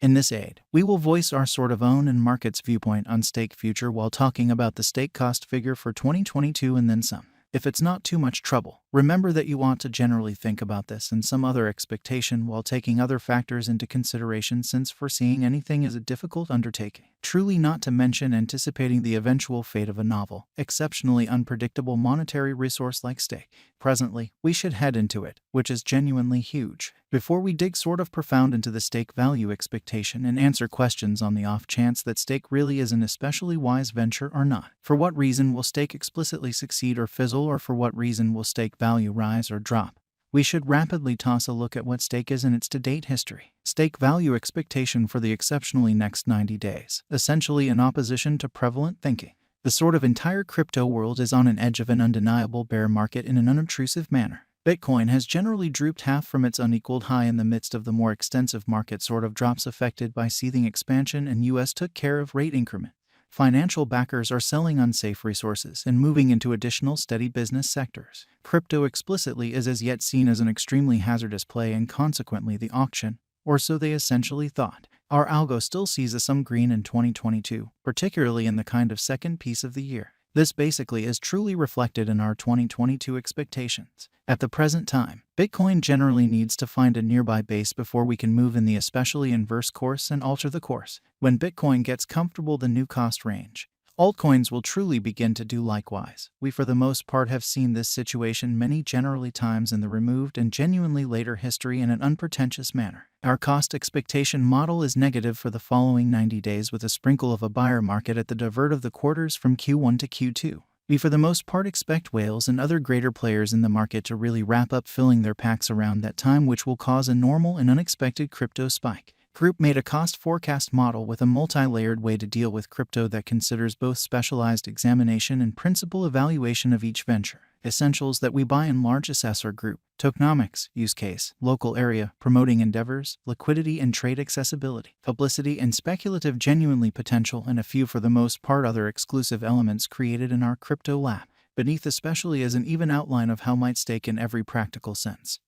In this aid, we will voice our sort of own and market's viewpoint on stake future while talking about the stake cost figure for 2022 and then some. If it's not too much trouble, remember that you want to generally think about this and some other expectation while taking other factors into consideration, since foreseeing anything is a difficult undertaking. Truly, not to mention anticipating the eventual fate of a novel, exceptionally unpredictable monetary resource like stake. Presently, we should head into it, which is genuinely huge. Before we dig sort of profound into the stake value expectation and answer questions on the off chance that stake really is an especially wise venture or not. For what reason will stake explicitly succeed or fizzle, or for what reason will stake value rise or drop? We should rapidly toss a look at what stake is in its to-date history. Stake value expectation for the exceptionally next 90 days, essentially in opposition to prevalent thinking. The sort of entire crypto world is on an edge of an undeniable bear market in an unobtrusive manner. Bitcoin has generally drooped half from its unequaled high in the midst of the more extensive market sort of drops affected by seething expansion, and US took care of rate increment. Financial backers are selling unsafe resources and moving into additional steady business sectors. Crypto explicitly is as yet seen as an extremely hazardous play, and consequently the auction, or so they essentially thought. Our algo still sees some green in 2022, particularly in the kind of second piece of the year. This basically is truly reflected in our 2022 expectations. At the present time, Bitcoin generally needs to find a nearby base before we can move in the especially inverse course and alter the course. When Bitcoin gets comfortable the new cost range, altcoins will truly begin to do likewise. We for the most part have seen this situation many generally times in the removed and genuinely later history in an unpretentious manner. Our cost expectation model is negative for the following 90 days with a sprinkle of a buyer market at the divert of the quarters from Q1 to Q2. We for the most part expect whales and other greater players in the market to really wrap up filling their packs around that time, which will cause a normal and unexpected crypto spike. Group made a cost forecast model with a multi-layered way to deal with crypto that considers both specialized examination and principal evaluation of each venture. Essentials that we by and large assess are group, tokenomics, use case, local area, promoting endeavors, liquidity and trade accessibility, publicity and speculative genuinely potential, and a few for the most part other exclusive elements created in our crypto lab, beneath especially as an even outline of how might stake in every practical sense.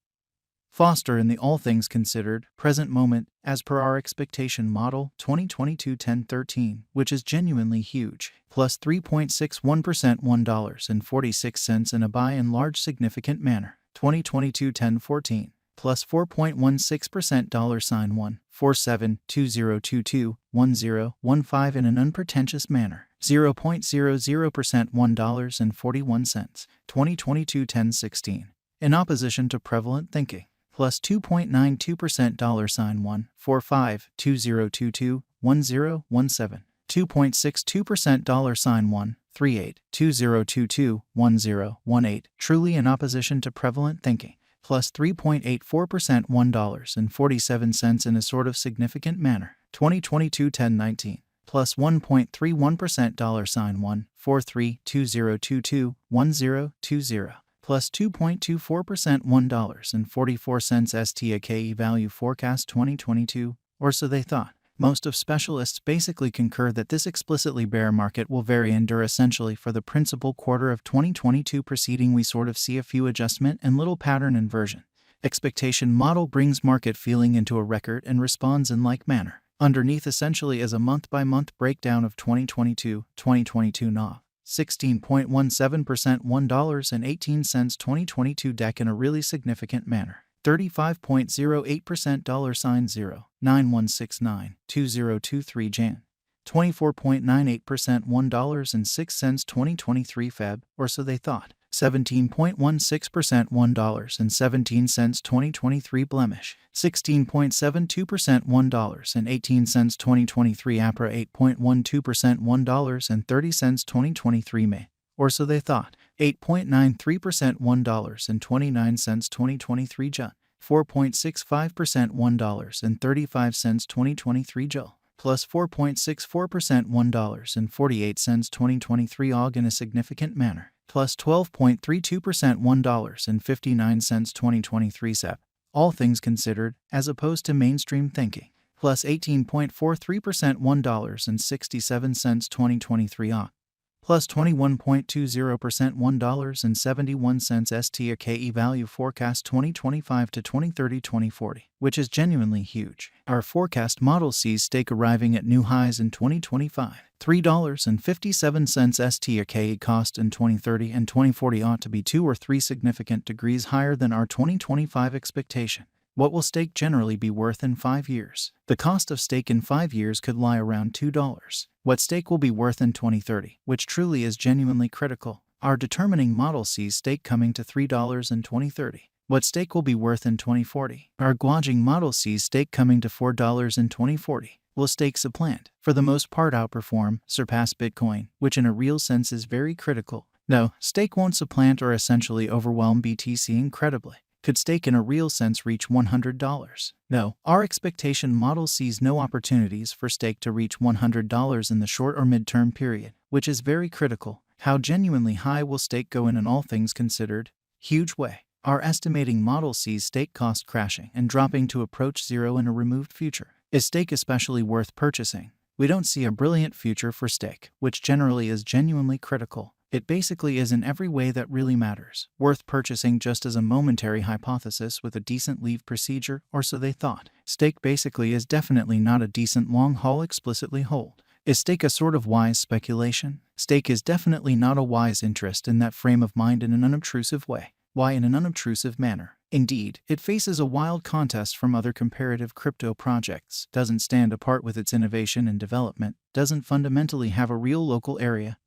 Foster in the all things considered, present moment, as per our expectation model, 2022 1013, which is genuinely huge, plus 3.61% $1.46 in a by and large significant manner, 2022 1014, plus 4.16% $1.4720221015 in an unpretentious manner, 0.00% $1.41, 2022 1016, in opposition to prevalent thinking, plus 2.92% $1.4520221017, 2.62% $1.3820221018, truly in opposition to prevalent thinking, plus 3.84% $1.47 in a sort of significant manner, 2022 1019, plus 1.31% $1.4320221020, plus 2.24% $1.44 STAKE value forecast 2022, or so they thought. Most of specialists basically concur that this explicitly bear market will vary and endure essentially for the principal quarter of 2022 preceding. We sort of see a few adjustment and little pattern inversion. Expectation model brings market feeling into a record and responds in like manner. Underneath essentially is a month-by-month breakdown of 2022 NAV. 16.17% $1.18 2022 DEC in a really significant manner. 35.08% $$09169 2023 Jan. 24.98% $1.06 2023 Feb, or so they thought. 17.16% $1.17 2023 Blemish. 16.72% $1.18 2023 APRA. 8.12% $1.30 2023 May, or so they thought. 8.93% $1.29 2023 Jun. 4.65% $1.35 2023 Jul. Plus 4.64% $1.48 2023 AUG in a significant manner. Plus 12.32% $1.59 2023 SEP, all things considered, as opposed to mainstream thinking. Plus 18.43% $1.67 2023 AUG. plus 21.20%, $1.71 STAKE value forecast 2025 to 2030 2040, which is genuinely huge. Our forecast model sees stake arriving at new highs in 2025. $3.57 STAKE cost in 2030 and 2040 ought to be 2 or 3 significant degrees higher than our 2025 expectation. What will stake generally be worth in 5 years? The cost of stake in 5 years could lie around $2. What stake will be worth in 2030, which truly is genuinely critical. Our determining model sees stake coming to $3 in 2030. What stake will be worth in 2040? Our gauging model sees stake coming to $4 in 2040. Will stake supplant, for the most part outperform, surpass Bitcoin, which in a real sense is very critical? No, stake won't supplant or essentially overwhelm BTC incredibly. Could stake in a real sense reach $100? No, our expectation model sees no opportunities for stake to reach $100 in the short or mid-term period, which is very critical. How genuinely high will stake go in all things considered? Huge way. Our estimating model sees stake cost crashing and dropping to approach zero in a removed future. Is stake especially worth purchasing? We don't see a brilliant future for stake, which generally is genuinely critical. It basically is in every way that really matters. Worth purchasing just as a momentary hypothesis with a decent leave procedure, or so they thought. Stake basically is definitely not a decent long haul explicitly hold. Is stake a sort of wise speculation? Stake is definitely not a wise interest in that frame of mind in an unobtrusive way. Why in an unobtrusive manner? Indeed, it faces a wild contest from other comparative crypto projects, doesn't stand apart with its innovation and development, doesn't fundamentally have a real local area,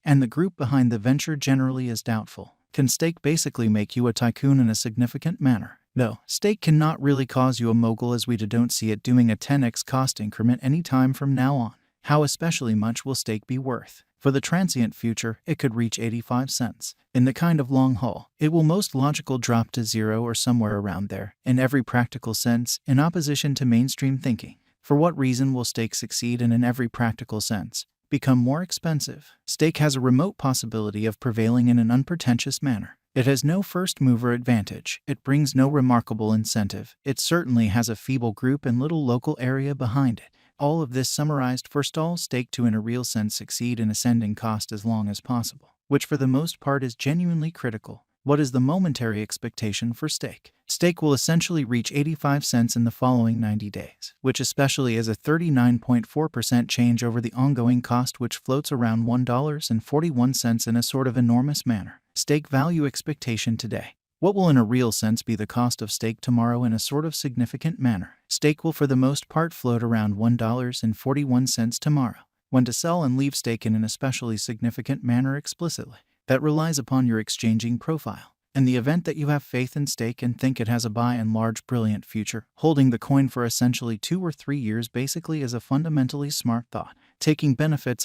and the group behind the venture generally is doubtful. Can stake basically make you a tycoon in a significant manner? No, stake cannot really cause you a mogul, as we don't see it doing a 10x cost increment any time from now on. How especially much will stake be worth? For the transient future, it could reach 85 cents. In the kind of long haul, it will most logical drop to zero or somewhere around there, in every practical sense, in opposition to mainstream thinking. For what reason will stake succeed and in every practical sense become more expensive? Stake has a remote possibility of prevailing in an unpretentious manner. It has no first mover advantage. It brings no remarkable incentive. It certainly has a feeble group and little local area behind it. All of this summarized forestalls stake to in a real sense succeed in ascending cost as long as possible, which for the most part is genuinely critical. What is the momentary expectation for stake? Stake will essentially reach 85 cents in the following 90 days, which especially is a 39.4% change over the ongoing cost, which floats around $1.41 in a sort of enormous manner. Stake value expectation today. What will in a real sense be the cost of stake tomorrow in a sort of significant manner? Stake will for the most part float around $1.41 tomorrow. When to sell and leave stake in an especially significant manner explicitly. That relies upon your exchanging profile. In the event that you have faith in stake and think it has a by and large brilliant future, holding the coin for essentially 2 or 3 years basically is a fundamentally smart thought. Taking benefits on